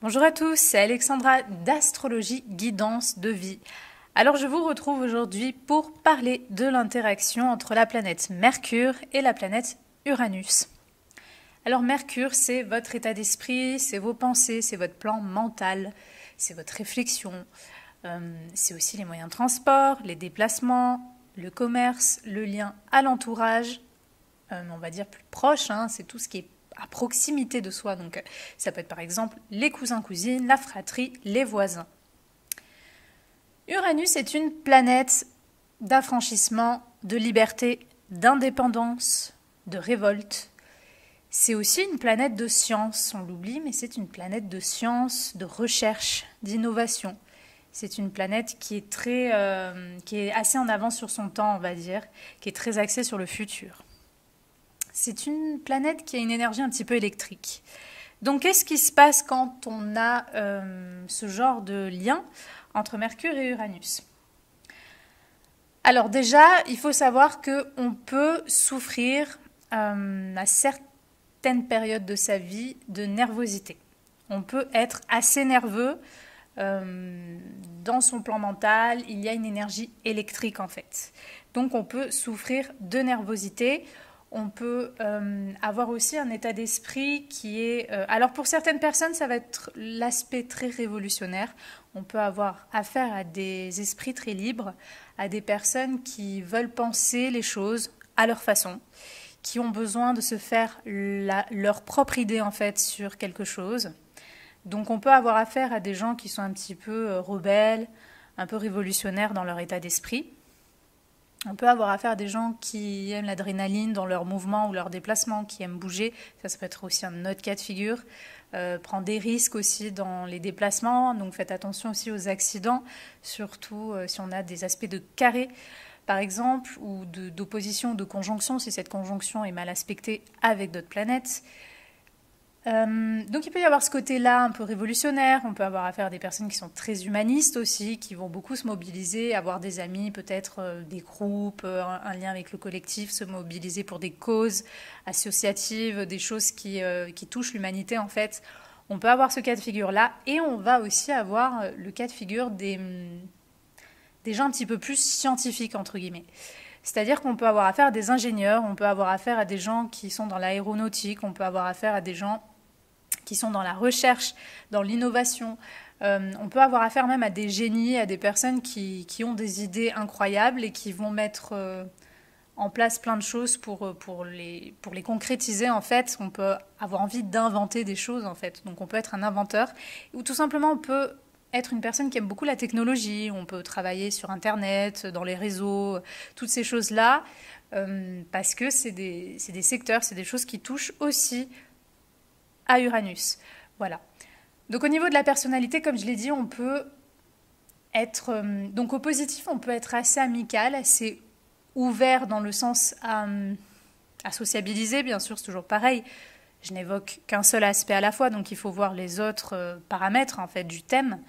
Bonjour à tous, c'est Alexandra d'Astrologie Guidance de Vie. Alors je vous retrouve aujourd'hui pour parler de l'interaction entre la planète Mercure et la planète Uranus. Alors Mercure, c'est votre état d'esprit, c'est vos pensées, c'est votre plan mental, c'est votre réflexion, c'est aussi les moyens de transport, les déplacements, le commerce, le lien à l'entourage, on va dire plus proche, c'est tout ce qui est à proximité de soi. Donc ça peut être par exemple les cousins-cousines, la fratrie, les voisins. Uranus est une planète d'affranchissement, de liberté, d'indépendance, de révolte. C'est aussi une planète de science, on l'oublie, mais c'est une planète de science, de recherche, d'innovation. C'est une planète qui est assez en avance sur son temps, on va dire, qui est très axée sur le futur. C'est une planète qui a une énergie un petit peu électrique. Donc, qu'est-ce qui se passe quand on a ce genre de lien entre Mercure et Uranus? Alors déjà, il faut savoir qu'on peut souffrir à certaines périodes de sa vie de nervosité. On peut être assez nerveux dans son plan mental. Il y a une énergie électrique en fait. Donc, on peut souffrir de nervosité. On peut avoir aussi un état d'esprit qui est... alors pour certaines personnes, ça va être l'aspect très révolutionnaire. On peut avoir affaire à des esprits très libres, à des personnes qui veulent penser les choses à leur façon, qui ont besoin de se faire leur propre idée en fait sur quelque chose. Donc on peut avoir affaire à des gens qui sont un petit peu rebelles, un peu révolutionnaires dans leur état d'esprit. On peut avoir affaire à des gens qui aiment l'adrénaline dans leurs mouvements ou leurs déplacements, qui aiment bouger. Ça peut être aussi un autre cas de figure. Prendre des risques aussi dans les déplacements. Donc faites attention aussi aux accidents, surtout si on a des aspects de carré, par exemple, ou d'opposition, de conjonction, si cette conjonction est mal aspectée avec d'autres planètes. Donc il peut y avoir ce côté-là un peu révolutionnaire, on peut avoir affaire à des personnes qui sont très humanistes aussi, qui vont beaucoup se mobiliser, avoir des amis, peut-être des groupes, un lien avec le collectif, se mobiliser pour des causes associatives, des choses qui touchent l'humanité en fait. On peut avoir ce cas de figure-là et on va aussi avoir le cas de figure des gens un petit peu plus scientifiques entre guillemets. C'est-à-dire qu'on peut avoir affaire à des ingénieurs, on peut avoir affaire à des gens qui sont dans l'aéronautique, on peut avoir affaire à des gens qui sont dans la recherche, dans l'innovation. On peut avoir affaire même à des génies, à des personnes qui ont des idées incroyables et qui vont mettre en place plein de choses pour les concrétiser. En fait, on peut avoir envie d'inventer des choses, en fait. Donc on peut être un inventeur, ou tout simplement on peut être une personne qui aime beaucoup la technologie. On peut travailler sur Internet, dans les réseaux, toutes ces choses-là, parce que c'est des secteurs, c'est des choses qui touchent aussi à Uranus. Voilà. Donc au niveau de la personnalité, comme je l'ai dit, on peut être... donc au positif, on peut être assez amical, assez ouvert dans le sens à sociabiliser, bien sûr, c'est toujours pareil. Je n'évoque qu'un seul aspect à la fois, donc il faut voir les autres paramètres en fait, du thème.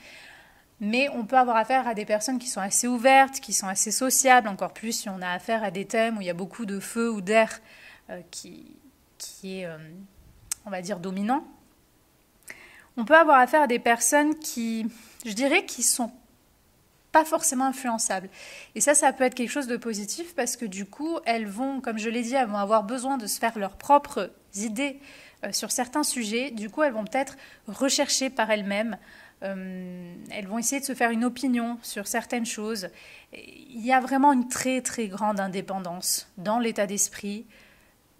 Mais on peut avoir affaire à des personnes qui sont assez ouvertes, qui sont assez sociables, encore plus si on a affaire à des thèmes où il y a beaucoup de feu ou d'air qui est... on va dire, dominant. On peut avoir affaire à des personnes qui, je dirais, qui sont pas forcément influençables. Et ça peut être quelque chose de positif parce que du coup, elles vont, comme je l'ai dit, elles vont avoir besoin de se faire leurs propres idées sur certains sujets. Du coup, elles vont peut-être rechercher par elles-mêmes. Elles vont essayer de se faire une opinion sur certaines choses. Il y a vraiment une très, très grande indépendance dans l'état d'esprit,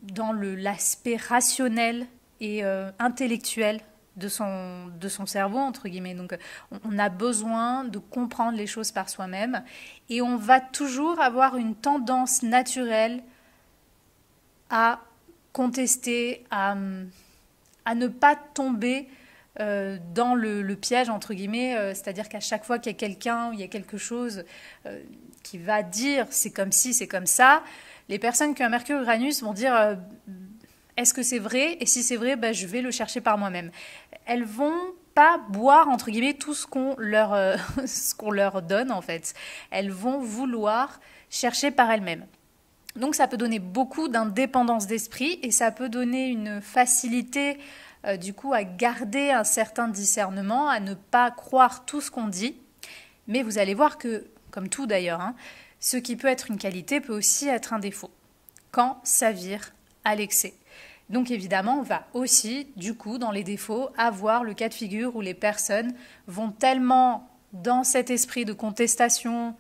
dans l'aspect rationnel et intellectuel de son cerveau, entre guillemets. Donc, on a besoin de comprendre les choses par soi-même et on va toujours avoir une tendance naturelle à contester, à ne pas tomber dans le piège, entre guillemets, c'est-à-dire qu'à chaque fois qu'il y a quelqu'un ou il y a quelque chose qui va dire c'est comme ci, c'est comme ça, les personnes qui ont un Mercure-Uranus vont dire est-ce que c'est vrai? Et si c'est vrai, je vais le chercher par moi-même. Elles vont pas boire, entre guillemets, tout ce qu'on leur donne, en fait. Elles vont vouloir chercher par elles-mêmes. Donc ça peut donner beaucoup d'indépendance d'esprit et ça peut donner une facilité du coup à garder un certain discernement, à ne pas croire tout ce qu'on dit. Mais vous allez voir que, comme tout d'ailleurs, hein, ce qui peut être une qualité peut aussi être un défaut, quand ça vire à l'excès. Donc évidemment, on va aussi, du coup, dans les défauts, avoir le cas de figure où les personnes vont tellement dans cet esprit de contestation,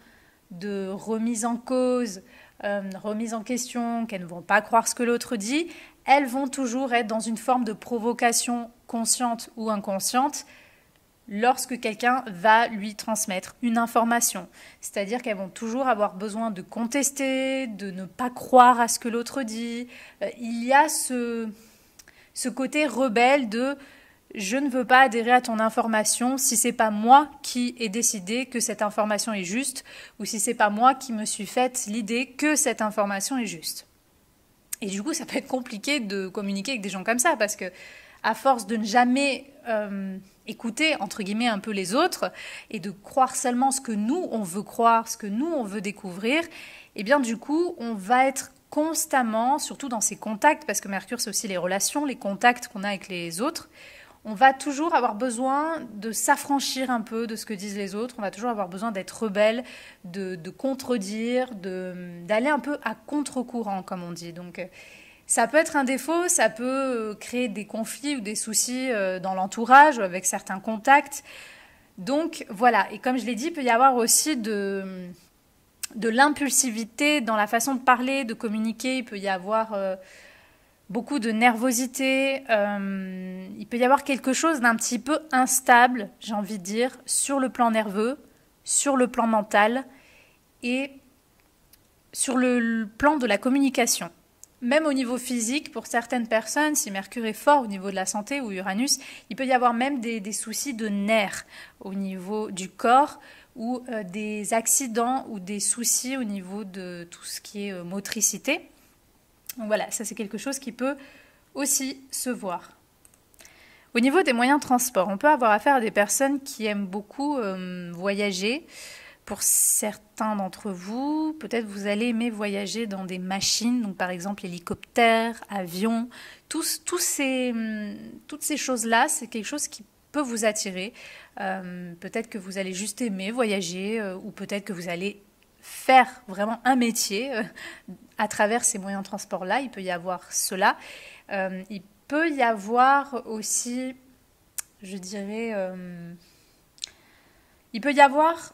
de remise en cause, remise en question, qu'elles ne vont pas croire ce que l'autre dit, elles vont toujours être dans une forme de provocation consciente ou inconsciente lorsque quelqu'un va lui transmettre une information. C'est-à-dire qu'elles vont toujours avoir besoin de contester, de ne pas croire à ce que l'autre dit. Il y a ce côté rebelle de je ne veux pas adhérer à ton information si c'est pas moi qui ai décidé que cette information est juste ou si c'est pas moi qui me suis faite l'idée que cette information est juste. Et du coup, ça peut être compliqué de communiquer avec des gens comme ça parce que à force de ne jamais écouter, entre guillemets, un peu les autres et de croire seulement ce que nous, on veut croire, ce que nous, on veut découvrir, et bien du coup, on va être constamment, surtout dans ces contacts, parce que Mercure, c'est aussi les relations, les contacts qu'on a avec les autres, on va toujours avoir besoin de s'affranchir un peu de ce que disent les autres, on va toujours avoir besoin d'être rebelle, de contredire, d'aller un peu à contre-courant, comme on dit. Donc, ça peut être un défaut, ça peut créer des conflits ou des soucis dans l'entourage, avec certains contacts. Donc, voilà. Et comme je l'ai dit, il peut y avoir aussi de l'impulsivité dans la façon de parler, de communiquer. Il peut y avoir beaucoup de nervosité. Il peut y avoir quelque chose d'un petit peu instable, j'ai envie de dire, sur le plan nerveux, sur le plan mental et sur le plan de la communication. Même au niveau physique, pour certaines personnes, si Mercure est fort au niveau de la santé ou Uranus, il peut y avoir même des soucis de nerfs au niveau du corps ou des accidents ou des soucis au niveau de tout ce qui est motricité. Donc voilà, ça c'est quelque chose qui peut aussi se voir. Au niveau des moyens de transport, on peut avoir affaire à des personnes qui aiment beaucoup voyager. Pour certains d'entre vous, peut-être vous allez aimer voyager dans des machines, donc par exemple hélicoptères, avions, toutes ces choses-là, c'est quelque chose qui peut vous attirer. Peut-être que vous allez juste aimer voyager ou peut-être que vous allez faire vraiment un métier à travers ces moyens de transport-là. Il peut y avoir cela. Il peut y avoir aussi, je dirais, il peut y avoir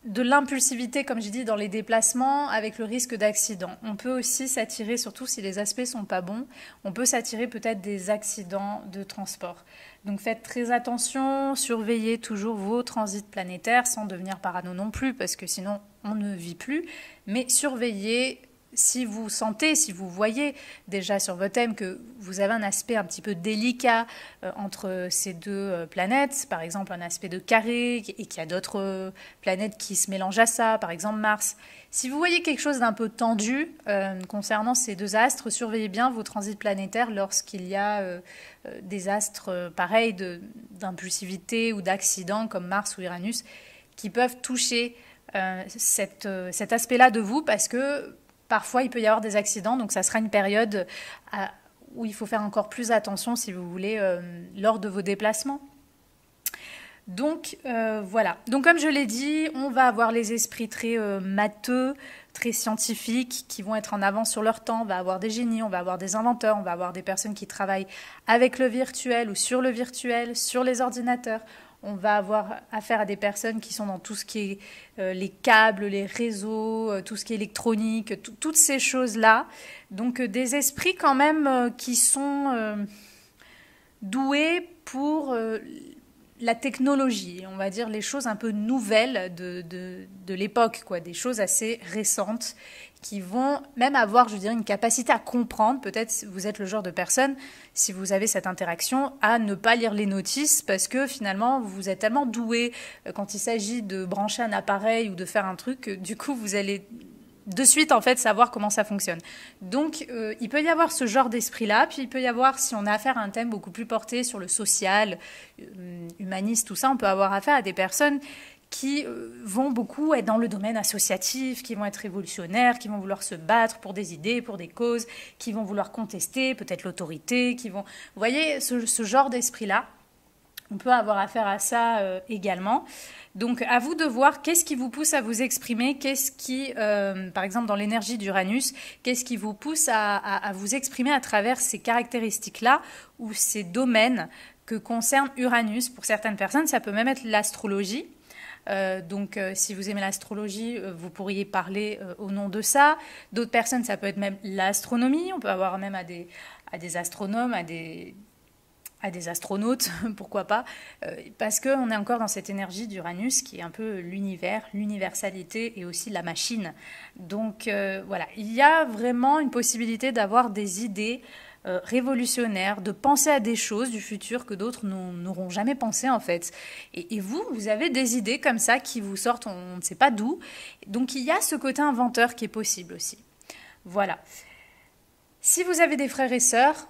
de l'impulsivité, comme j'ai dit, dans les déplacements avec le risque d'accident. On peut aussi s'attirer, surtout si les aspects sont pas bons, on peut s'attirer peut-être des accidents de transport. Donc faites très attention, surveillez toujours vos transits planétaires sans devenir parano non plus, parce que sinon on ne vit plus, mais surveillez. Si vous sentez, si vous voyez déjà sur votre thème que vous avez un aspect un petit peu délicat entre ces deux planètes, par exemple un aspect de carré, et qu'il y a d'autres planètes qui se mélangent à ça, par exemple Mars, si vous voyez quelque chose d'un peu tendu concernant ces deux astres, surveillez bien vos transits planétaires lorsqu'il y a des astres pareils d'impulsivité ou d'accidents comme Mars ou Uranus qui peuvent toucher cet aspect-là de vous parce que parfois, il peut y avoir des accidents, donc ça sera une période où il faut faire encore plus attention, si vous voulez, lors de vos déplacements. Donc, voilà. Donc, comme je l'ai dit, on va avoir les esprits très matheux, très scientifiques, qui vont être en avance sur leur temps. On va avoir des génies, on va avoir des inventeurs, on va avoir des personnes qui travaillent avec le virtuel ou sur le virtuel, sur les ordinateurs. On va avoir affaire à des personnes qui sont dans tout ce qui est les câbles, les réseaux, tout ce qui est électronique, toutes ces choses-là. Donc des esprits quand même qui sont doués pour la technologie, on va dire les choses un peu nouvelles de l'époque, quoi, des choses assez récentes qui vont même avoir, je dirais, une capacité à comprendre. Peut-être vous êtes le genre de personne, si vous avez cette interaction, à ne pas lire les notices parce que finalement, vous êtes tellement doué quand il s'agit de brancher un appareil ou de faire un truc que du coup, vous allez de suite, en fait, savoir comment ça fonctionne. Donc, il peut y avoir ce genre d'esprit-là, puis il peut y avoir, si on a affaire à un thème beaucoup plus porté sur le social, humaniste, tout ça, on peut avoir affaire à des personnes qui vont beaucoup être dans le domaine associatif, qui vont être révolutionnaires, qui vont vouloir se battre pour des idées, pour des causes, qui vont vouloir contester peut-être l'autorité, qui vont... Vous voyez, ce genre d'esprit-là, on peut avoir affaire à ça également. Donc, à vous de voir qu'est-ce qui vous pousse à vous exprimer, qu'est-ce qui, par exemple, dans l'énergie d'Uranus, qu'est-ce qui vous pousse à vous exprimer à travers ces caractéristiques-là ou ces domaines que concerne Uranus. Pour certaines personnes, ça peut même être l'astrologie. Donc, si vous aimez l'astrologie, vous pourriez parler au nom de ça. D'autres personnes, ça peut être même l'astronomie. On peut avoir même à des astronomes, à des astronautes, pourquoi pas, parce qu'on est encore dans cette énergie d'Uranus qui est un peu l'univers, l'universalité et aussi la machine. Donc voilà, il y a vraiment une possibilité d'avoir des idées révolutionnaires, de penser à des choses du futur que d'autres n'auront jamais pensé en fait. Et vous avez des idées comme ça qui vous sortent, on ne sait pas d'où. Donc il y a ce côté inventeur qui est possible aussi. Voilà. Si vous avez des frères et sœurs,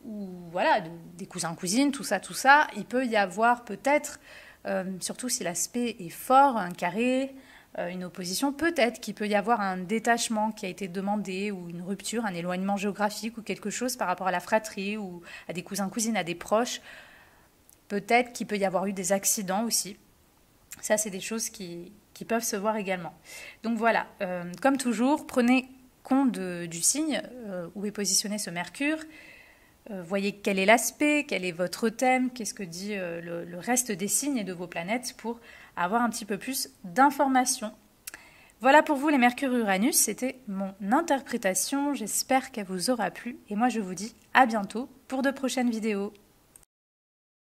ou voilà, des cousins, cousines, tout ça, il peut y avoir peut-être, surtout si l'aspect est fort, un carré, une opposition, peut-être qu'il peut y avoir un détachement qui a été demandé ou une rupture, un éloignement géographique ou quelque chose par rapport à la fratrie ou à des cousins, cousines, à des proches. Peut-être qu'il peut y avoir eu des accidents aussi. Ça, c'est des choses qui peuvent se voir également. Donc voilà, comme toujours, prenez compte du signe où est positionné ce Mercure. Voyez quel est l'aspect, quel est votre thème, qu'est-ce que dit le reste des signes et de vos planètes pour avoir un petit peu plus d'informations. Voilà pour vous les Mercure-Uranus, c'était mon interprétation, j'espère qu'elle vous aura plu et moi je vous dis à bientôt pour de prochaines vidéos.